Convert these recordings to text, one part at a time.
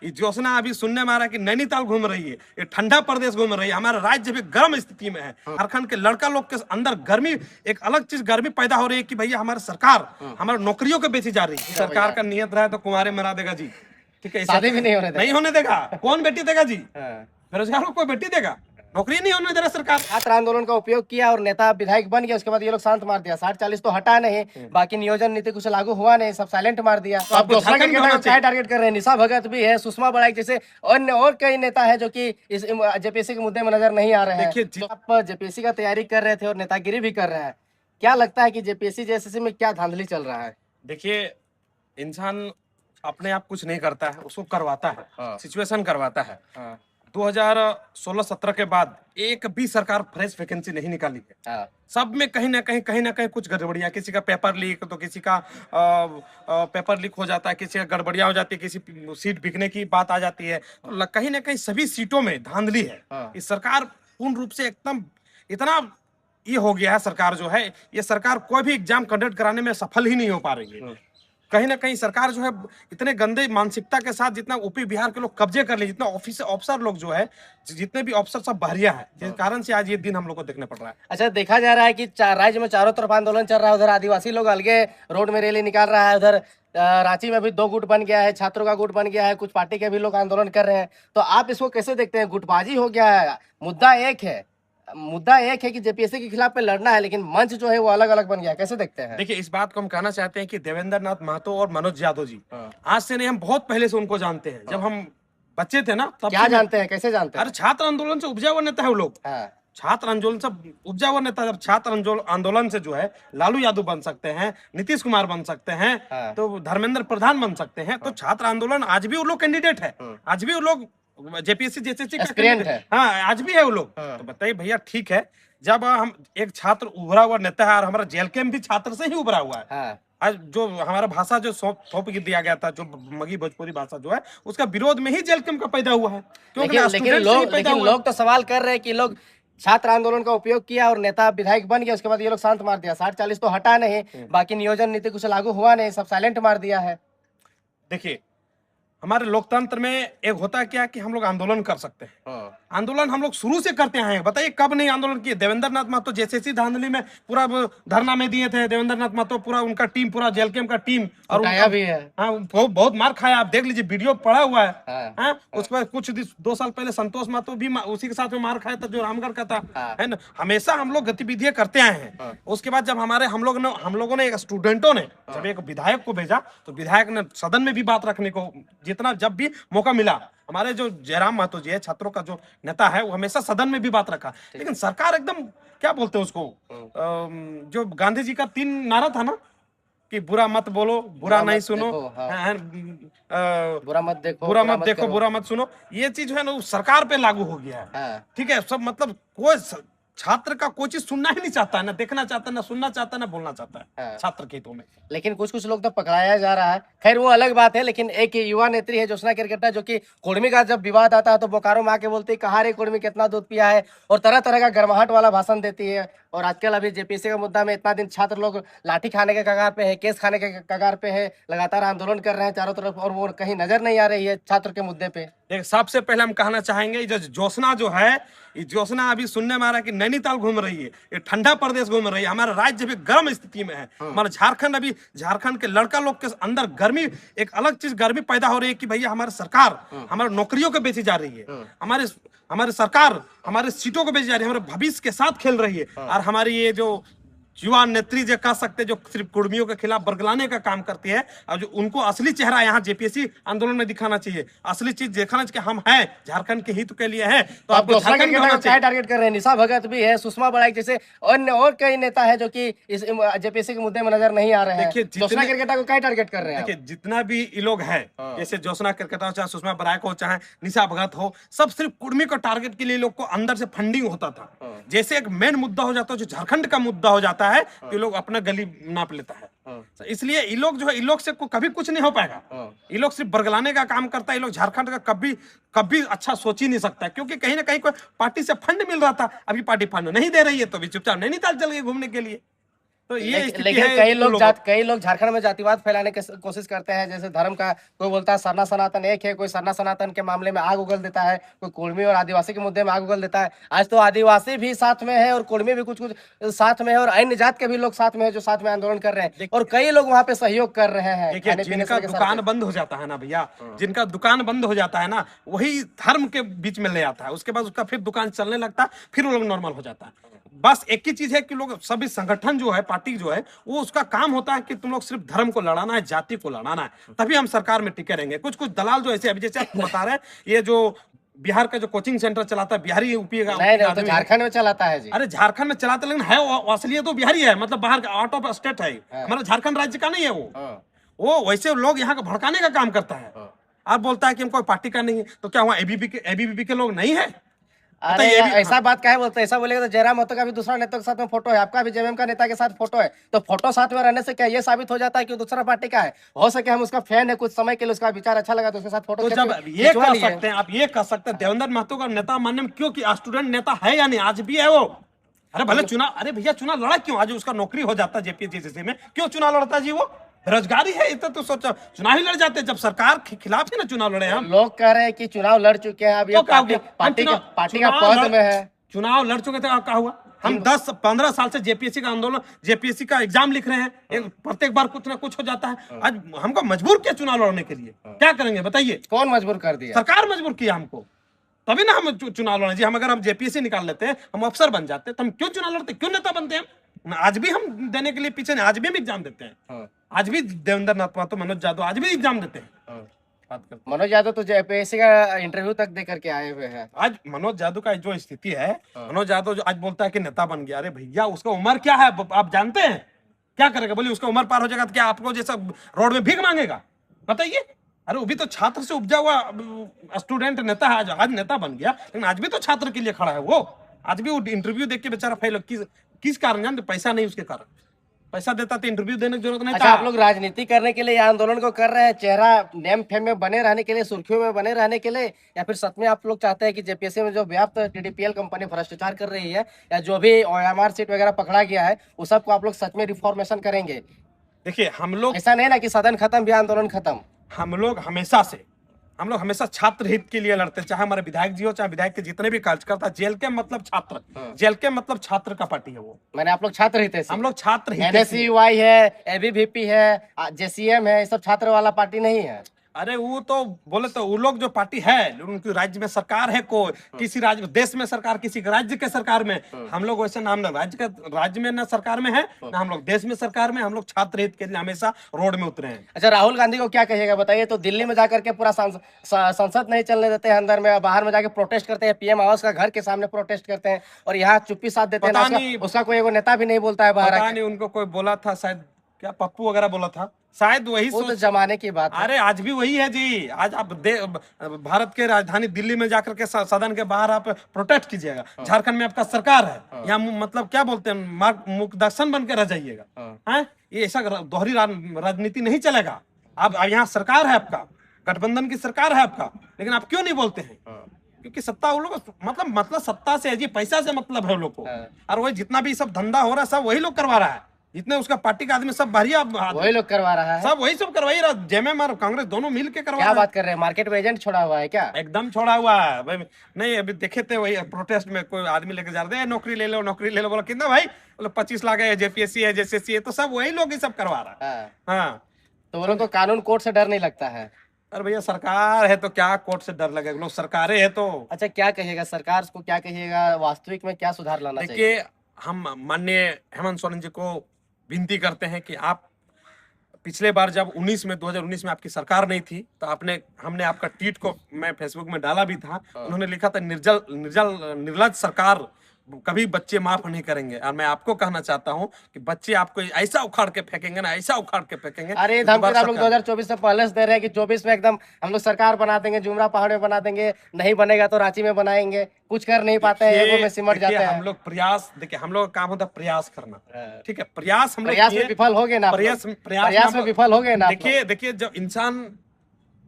ये ज्योत्सना अभी सुनने में आ रहा है कि नैनीताल घूम रही है, ये ठंडा प्रदेश घूम रही है, हमारा राज्य भी गर्म स्थिति में है। झारखंड के लड़का लोग के अंदर गर्मी, एक अलग चीज गर्मी पैदा हो रही है कि भैया हमारी सरकार हमारी नौकरियों को बेची जा रही है। सरकार का नियत रहा है तो कुंवारे मरा देगा जी, ठीक है, शादी भी नहीं होने देगा। कौन बेटी देगा जी? बेरोजगार को कोई बेटी देगा? नौकरी नहीं होने दे रहा सरकार। छात्र आंदोलन का उपयोग किया और नेता विधायक बन गया, उसके बाद ये लोग शांत मार दिया। 60-40 तो हटा नहीं, बाकी नियोजन नीति कुछ लागू हुआ नहीं, सब साइलेंट मार दिया। तो आप दूसरा क्या टारगेट कर रहे हैं? निशा भगत भी है, सुषमा बड़ाई जैसे अन्य और कई नेता है जो कि इस जेपीएससी के मुद्दे में नजर नहीं आ रहे हैं। तो आप जेपीएससी का तैयारी कर रहे थे और नेतागिरी भी कर रहे हैं, क्या लगता है कि जेपीएससी जेएसएससी में क्या धांधली चल रहा है? देखिए, इंसान अपने आप कुछ नहीं करता है, उसको करवाता है, सिचुएशन करवाता है। 2016-17 के बाद एक भी सरकार फ्रेश वैकेंसी नहीं निकाली है। सब में कहीं ना कहीं कुछ गड़बड़ियां, किसी का पेपर लीक तो किसी का पेपर लीक हो जाता है, किसी का गड़बड़ियां हो जाती है, किसी सीट बिकने की बात आ जाती है। तो कहीं ना कहीं सभी सीटों में धांधली है। इस सरकार पूर्ण रूप से एकदम इतना ये हो गया है, सरकार जो है, ये सरकार कोई भी एग्जाम कंडक्ट कराने में सफल ही नहीं हो पा रही है। कहीं ना कहीं सरकार जो है इतने गंदे मानसिकता के साथ, जितना यूपी बिहार के लोग कब्जे कर लिए, जितना ऑफिसर लोग जो है, जितने भी ऑफिसर सब बहरिया है, जिस कारण से आज ये दिन हम लोग को देखने पड़ रहा है। अच्छा, देखा जा रहा है कि राज्य में चारों तरफ आंदोलन चल रहा है। उधर आदिवासी लोग अलगे रोड में रैली निकाल रहा है, उधर रांची में भी 2 गुट बन गया है, छात्रों का गुट बन गया है, कुछ पार्टी के भी लोग आंदोलन कर रहे हैं। तो आप इसको कैसे देखते हैं? गुटबाजी हो गया है, मुद्दा एक है कि जेपीएससी के खिलाफ पे लड़ना है, लेकिन मंच जो है वो अलग अलग बन गया है, कैसे देखते हैं? देखिए, इस बात को हम कहना चाहते हैं कि देवेंद्र नाथ महतो और मनोज यादव जी आज से नहीं, हम बहुत पहले से उनको जानते हैं। जब हम बच्चे थे ना, तब क्या जानते हैं, कैसे जानते हैं? अरे छात्र आंदोलन से उपजा हुआ नेता है वो लोग। छात्र आंदोलन से उपजा हुआ नेता। जब छात्र आंदोलन से जो है लालू यादव बन सकते हैं, नीतीश कुमार बन सकते हैं, तो धर्मेंद्र प्रधान बन सकते हैं, तो छात्र आंदोलन आज भी वो लोग कैंडिडेट है, आज भी वो लोग जेपीएससी जेएसएससी का एस्पिरेंट है। हाँ, आज भी है वो लोग। तो बताइए भैया, ठीक है, जब हम एक छात्र उभरा हुआ नेता है, और हमारा जेल कैंप भी छात्र से ही उभरा हुआ है। आज जो हमारा भाषा जो थोप दिया गया था, जो मगी भोजपुरी भाषा जो है, उसका विरोध में ही जेल कैंप का पैदा हुआ है। लेकिन लोग तो सवाल कर रहे हैं कि लोग छात्र आंदोलन का उपयोग किया और नेता विधायक बन गया, उसके बाद ये लोग शांत मार दिया। 60-40 तो हटा नहीं, बाकी नियोजन नीति कुछ लागू हुआ नहीं, सब साइलेंट मार दिया है। देखिए, हमारे लोकतंत्र में एक होता है क्या कि हम लोग आंदोलन कर सकते हैं। आंदोलन हम लोग शुरू से करते हैं। बताइए कब नहीं आंदोलन किए? देवेंद्र नाथ महतो जेएसएससी धांधली में पूरा धरना में दिए थे। देवेंद्र नाथ महतो पूरा उनका टीम, पूरा जेल कैंप का टीम, और भी है। हाँ, बहुत मार खाया। आप देख लीजिए, वीडियो पड़ा हुआ है। उसके बाद कुछ 2 साल पहले संतोष महतो भी उसी के साथ में मार खाया था, जो रामगढ़ का था, है ना। हमेशा हम लोग गतिविधियां करते आए हैं। उसके बाद जब हम लोगों ने स्टूडेंटों ने जब एक विधायक को भेजा, तो विधायक ने सदन में भी बात रखने को, जितना जब भी मौका मिला, हमारे जो जयराम महतो जी है, छात्रों का जो नेता है, वो हमेशा सदन में भी बात रखा। लेकिन सरकार एकदम, क्या बोलते हैं उसको, जो गांधी जी का 3 नारा था ना, कि बुरा मत बोलो, बुरा नहीं सुनो, बुरा मत देखो, बुरा मत सुनो, ये चीज है ना, सरकार पे लागू हो गया है। ठीक है, सब मतलब कोई छात्र का कोई चीज सुनना ही नहीं चाहता है, ना देखना चाहता है, ना सुनना चाहता है, ना बोलना चाहता है छात्र के हितों में। लेकिन कुछ लोग तो पकड़ाया जा रहा है, खैर वो अलग बात है। लेकिन एक युवा नेत्री है ज्योत्सना केरकेट्टा, जो कि कुर्मी का जब विवाद आता है तो बोकारो में आके बोलती है, कहा रे कुर्मी कितना दूध पिया है, और तरह तरह का गर्माहट वाला भाषण देती है। और आजकल अभी जेपीएससी का मुद्दा में इतना दिन छात्र लोग लाठी खाने के कगार पे है, केस खाने के कगार पे है, लगातार आंदोलन कर रहे हैं चारों तरफ, और वो कहीं नजर नहीं आ रही है छात्र के मुद्दे पे। देख, सबसे पहले हम कहना चाहेंगे, जो ज्योत्सना जो है, ये ज्योत्सना अभी सुनने में आ रहा है कि नैनीताल घूम रही है, ये ठंडा प्रदेश घूम रही है, हमारा राज्य भी गर्म स्थिति में है। हमारा झारखंड के लड़का लोग के अंदर गर्मी, एक अलग चीज गर्मी पैदा हो रही है कि भैया हमारी सरकार हमारी नौकरियों को बेची जा रही है, हमारी सरकार हमारे सीटों को बेची जा रही है, हमारे भविष्य के साथ खेल रही है। और हमारी ये जो युवा नेत्री जो कह सकते, जो सिर्फ कुर्मियों के खिलाफ बरगलाने का काम करती है, और जो उनको असली चेहरा यहाँ जेपीएससी आंदोलन में दिखाना चाहिए, असली चीज दिखाना चाहिए कि हम हैं, झारखंड के हित के लिए हैं। तो आप क्या टारगेट कर रहे हैं? निशा भगत भी है, सुषमा बड़ाई जैसे अन्य और कई नेता है जो कि इस जेपीएससी के मुद्दे में नजर नहीं आ रहे हैं। ज्योत्सना केरकेट्टा को क्या टारगेट कर रहे हैं? देखिए, जितना भी ये लोग हैं, जैसे ज्योत्सना केरकेट्टा हो, चाहे सुषमा बड़ाई हो, चाहे निशा भगत हो, सब सिर्फ कुर्मी को टारगेट के लिए लोग को अंदर से फंडिंग होता था। जैसे एक मेन मुद्दा हो जाता है, जो झारखंड का मुद्दा हो जाता है, तो लोग अपना गली नाप लेता है। इसलिए ये लोग जो है, इन लोग से कभी कुछ नहीं हो पाएगा। ये लोग सिर्फ बरगलाने का काम करता है। ये लोग झारखंड का कभी अच्छा सोच ही नहीं सकता, क्योंकि कहीं ना कहीं कोई पार्टी से फंड मिल रहा था। अभी पार्टी फंड नहीं दे रही है, तो अभी चुपचाप नैनीताल चल गए घूमने के लिए। तो ये स्थिति लेकिन है कई लोग झारखंड में जातिवाद फैलाने की कोशिश करते हैं। जैसे धर्म का कोई बोलता है सरना सनातन एक है, कोई सरना सनातन के मामले में आग उगल देता है, कोई कुर्मी और आदिवासी के मुद्दे में आग उगल देता है। आज तो आदिवासी भी साथ में है और कुर्मी भी कुछ कुछ साथ में है, और अन्य जात के भी लोग साथ में है जो साथ में आंदोलन कर रहे हैं, और कई लोग वहाँ पे सहयोग कर रहे हैं। देखिए, जिनका दुकान बंद हो जाता है ना भैया, जिनका दुकान बंद हो जाता है ना, वही धर्म के बीच में ले आता है। उसके बाद उसका फिर दुकान चलने लगता है, फिर वो लोग नॉर्मल हो जाता है। बस एक ही चीज है कि लोग सभी संगठन जो है, पार्टी जो है, वो उसका काम होता है कि तुम लोग सिर्फ धर्म को लड़ाना है, जाति को लड़ाना है, तभी हम सरकार में टिके रहेंगे। कुछ कुछ दलाल जो ऐसे, अभी जैसे आप बता रहे हैं, ये जो बिहार का जो कोचिंग सेंटर चलाता है, बिहारी यूपी का, नहीं, तो झारखंड में चलाता है जी। अरे झारखंड में चलाते, लेकिन है वो असलियत तो बिहारी है, मतलब बाहर आउट ऑफ स्टेट है, हमारा झारखंड राज्य का नहीं है वो वैसे लोग यहाँ का भड़काने का काम करता है। आप बोलता है कि हम कोई पार्टी का नहीं है, तो क्या वहाँ एबीवीपी के लोग नहीं है? अरे ऐसा बात क्या है बोलते, ऐसा बोलेगा तो जयराम महतो का भी दूसरा नेता के साथ में फोटो है, आपका भी जेएमएम का नेता के साथ फोटो है, तो फोटो साथ में रहने से क्या ये साबित हो जाता है कि दूसरा पार्टी का है? हो सके हम उसका फैन है, कुछ समय के लिए उसका विचार अच्छा लगा तो उसके साथ फोटो। तो जब ये कह सकते हैं, आप ये कह सकते हैं देवेंद्र महतो का नेता मानने में क्यों, कि स्टूडेंट नेता है या नहीं, आज भी है वो। अरे भले चुनाव, अरे भैया चुनाव लड़ा क्यों? आज उसका नौकरी हो जाता जेपीएससी में, क्यों चुनाव लड़ता जी? वो बेरोजगारी है, इतना तो सोचो, चुनाव ही लड़ जाते जब सरकार के खिलाफ ही ना चुनाव लड़े हम। लोग कह रहे हैं कि चुनाव लड़ चुके हैं, अब ये पार्टी का पद में है। चुनाव लड़ चुके थे, क्या हुआ? हम 10-15 साल से जेपीएससी का आंदोलन, जेपीएससी का एग्जाम लिख रहे हैं, प्रत्येक बार कुछ ना कुछ हो जाता है। आज हमको मजबूर किया चुनाव लड़ने के लिए, क्या करेंगे बताइए? कौन मजबूर कर दिया? सरकार मजबूर किया हमको, तभी ना हम चुनाव लड़े जी। हम अगर हम जेपीएससी निकाल लेते हैं, हम अफसर बन जाते, तो हम क्यों चुनाव लड़ते, क्यों नेता बनते हैं? आज भी हम देने के लिए पीछे नहीं, आज भी हम एग्जाम देते हैं। आज भी देवेंद्र नाथ महतो, मनोज यादव आज भी एग्जाम देते हैं। मनोज यादव तो जेपीएससी का इंटरव्यू तक दे करके आए हुए हैं। आज मनोज यादव का जो स्थिति है, मनोज यादव जो आज बोलता है कि नेता बन गया, अरे भैया उसका उम्र क्या है आप जानते हैं? क्या करेगा? बोलिए, उसका उम्र पार हो जाएगा तो क्या आपको जैसा रोड में भीख मांगेगा? बताइए। अरे वो भी तो छात्र से उपजा हुआ स्टूडेंट नेता है, आज नेता बन गया, लेकिन आज भी तो छात्र के लिए खड़ा है वो। आज भी वो इंटरव्यू देख के बेचारा फेल, किस कारण जानते? पैसा नहीं, उसके कारण। पैसा देता तो इंटरव्यू देने की जरूरत नहीं अच्छा, था। आप लोग राजनीति करने के लिए ये आंदोलन को कर रहे हैं, चेहरा नेम फेम में बने रहने के लिए, सुर्खियों में बने रहने के लिए, या फिर सच में आप लोग चाहते हैं कि जेपीएससी में जो व्याप्त टीडीपीएल कंपनी भ्रष्टाचार कर रही है, या जो भी ओएमआर सीट वगैरह पकड़ा गया है, वो सबको आप लोग सच में रिफॉर्मेशन करेंगे? देखिए, हम लोग ऐसा नहीं ना कि सदन खत्म भी आंदोलन खत्म। हम लोग हमेशा छात्र हित के लिए लड़ते, चाहे हमारे विधायक जी हो, चाहे विधायक के जितने भी कार्यकर्ता। जेल के मतलब छात्र, जेल के मतलब छात्र का पार्टी है वो। मैंने आप लोग छात्र हित है, हम लोग छात्र हित, एनएसयूआई है, एबीवीपी है, जेसीएम है, ये सब छात्र वाला पार्टी नहीं है। अरे वो तो बोले तो वो लोग जो पार्टी है, उनकी राज्य में सरकार है, कोई किसी राज्य देश में सरकार, किसी राज्य के सरकार में। हम लोग वैसे नाम ना राज्य में ना सरकार में है, ना हम लोग देश में सरकार में। हम लोग छात्र हित के लिए हमेशा रोड में उतरे हैं। अच्छा, राहुल गांधी को क्या कहिएगा बताइए? तो दिल्ली में जाकर के पूरा संसद नहीं चलने देते हैं, अंदर में बाहर में जाके प्रोटेस्ट करते हैं, पीएम आवास का घर के सामने प्रोटेस्ट करते हैं, और यहाँ चुप्पी साथ देते हैं। उसका कोई एगो नेता भी नहीं बोलता है बाहर। पता नहीं उनको कोई बोला था, शायद क्या पप्पू वगैरह बोला था, शायद वही तो जमाने की बात है। अरे आज भी वही है जी। आज आप भारत के राजधानी दिल्ली में जाकर के सदन के बाहर आप प्रोटेस्ट कीजिएगा। झारखंड में आपका सरकार है, यहाँ मतलब क्या बोलते हैं, मुकदर्शन बन के रह जाइएगा। ये ऐसा दोहरी राजनीति नहीं चलेगा। आप यहाँ सरकार है, आपका गठबंधन की सरकार है आपका, लेकिन आप क्यों नहीं बोलते हैं? क्योंकि सत्ता वो लोग मतलब सत्ता से है जी, पैसा से मतलब है वो लोग को। और वही जितना भी सब धंधा हो रहा है, सब वही लोग करवा रहा है। जितने उसका पार्टी का आदमी सब बाहरी वही लोग करवा रहा है, सब वही सब करवाई रहा। जेएमएम और कांग्रेस दोनों मिल के करवा क्या बात कर रहे हैं? मार्केट में एजेंट छोड़ा हुआ है क्या? एकदम छोड़ा हुआ है भाई। नहीं, अभी देखे थे वही प्रोटेस्ट में कोई आदमी लेके जा रहे हैं, नौकरी ले लो, नौकरी ले लो। बोला कितना भाई? बोले 25 लाख है, जेपीएससी है, जेसीसी है, तो सब वही लोग ही सब करवा रहा है। हाँ, तो वो लोग को कानून कोर्ट से डर नहीं लगता है? अरे भैया सरकार है तो क्या कोर्ट से डर लगेगा? लोग सरकारें है तो। अच्छा, क्या कहिएगा सरकार को, क्या कहिएगा वास्तविक में क्या सुधार लाना चाहिए? देखिए, हम माननीय हेमंत सोरेन जी को विनती करते हैं कि आप पिछले बार जब 2019 में आपकी सरकार नहीं थी, तो हमने आपका ट्वीट को मैं फेसबुक में डाला भी था। उन्होंने लिखा था, निर्लज सरकार कभी बच्चे माफ नहीं करेंगे। और मैं आपको कहना चाहता हूं कि बच्चे आपको ऐसा उखाड़ के फेंकेंगे ना, ऐसा उखाड़ के फेंकेंगे। अरे धमकी आप लोग 2024 से पहले से दे रहे हैं कि 24 में एकदम हम लोग सरकार बना देंगे, जुमरा पहाड़ में बना देंगे, नहीं बनेगा तो रांची में बनाएंगे। कुछ कर नहीं पाते हैं, एगो में सिमट जाते हैं। हम लोग प्रयास, देखिए हम लोग का काम होता है प्रयास करना, ठीक है? प्रयास हम लोग में विफल हो गए ना, प्रयास में विफल हो गए ना। देखिए जब इंसान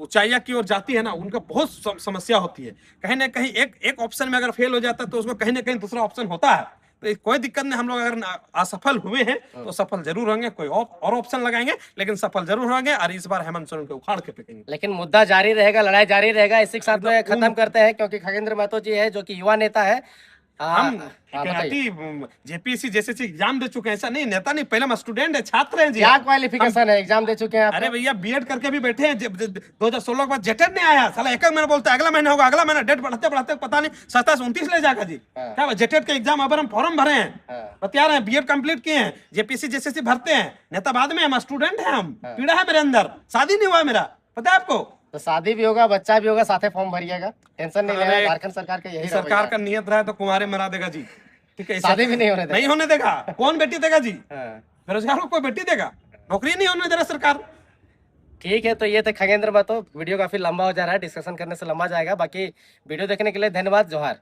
ऊंचाइयां की ओर जाती है ना, उनका बहुत समस्या होती है। कहीं ना कहीं एक ऑप्शन में अगर फेल हो जाता है, तो उसमें कहीं ना कहीं दूसरा ऑप्शन होता है। तो कोई दिक्कत नहीं, हम लोग अगर असफल हुए हैं तो सफल जरूर होंगे, कोई और ऑप्शन लगाएंगे, लेकिन सफल जरूर होंगे और इस बार हेमंत सोरेन को उखाड़ के फेंकेंगे। लेकिन मुद्दा जारी रहेगा, लड़ाई जारी रहेगा। इसी के साथ में खत्म करते हैं, क्योंकि खगेंद्र महतो जी है जो कि युवा नेता है। हम बताइए जेपीएससी जैसे एग्जाम दे चुके हैं, ऐसा नहीं नेता नहीं, पहले हम स्टूडेंट है, छात्र हैं जी। क्या क्वालिफिकेशन है, एग्जाम दे चुके हैं आप? अरे भैया बीएड करके भी बैठे हैं, 2016 के बाद जेटेड नहीं आया साला, एक महीना बोलता है अगला महीना होगा, अगला महीना, डेट बढ़ाते बढ़ाते पता नहीं 27-29 ले जाएगा जी। क्या जेटेड के एग्जाम अब हम फॉर्म भरे हैं, बता रहे हैं, बीएड कंप्लीट किए हैं, जेपीएससी जैसे भरते हैं, नेता बाद में, हम स्टूडेंट हैं, हम पीड़ा है मेरे अंदर, शादी नहीं हुआ मेरा, पता है आपको। तो शादी भी होगा, बच्चा भी होगा, साथे फॉर्म भरिएगा, टेंशन नहीं लेना। झारखंड सरकार का यही सरकार का नियत रहा तो कुमारे मरा देगा जी, ठीक है, शादी भी नहीं होने देगा। नहीं होने देगा, कौन बेटी देगा जी, बेरोजगार को कोई बेटी देगा, नौकरी नहीं होने दे रहा सरकार। ठीक है, तो ये थे खगेंद्र महतो। वीडियो काफी लंबा हो जा रहा है, डिस्कशन करने से लंबा जाएगा। बाकी वीडियो देखने के लिए धन्यवाद, जोहार।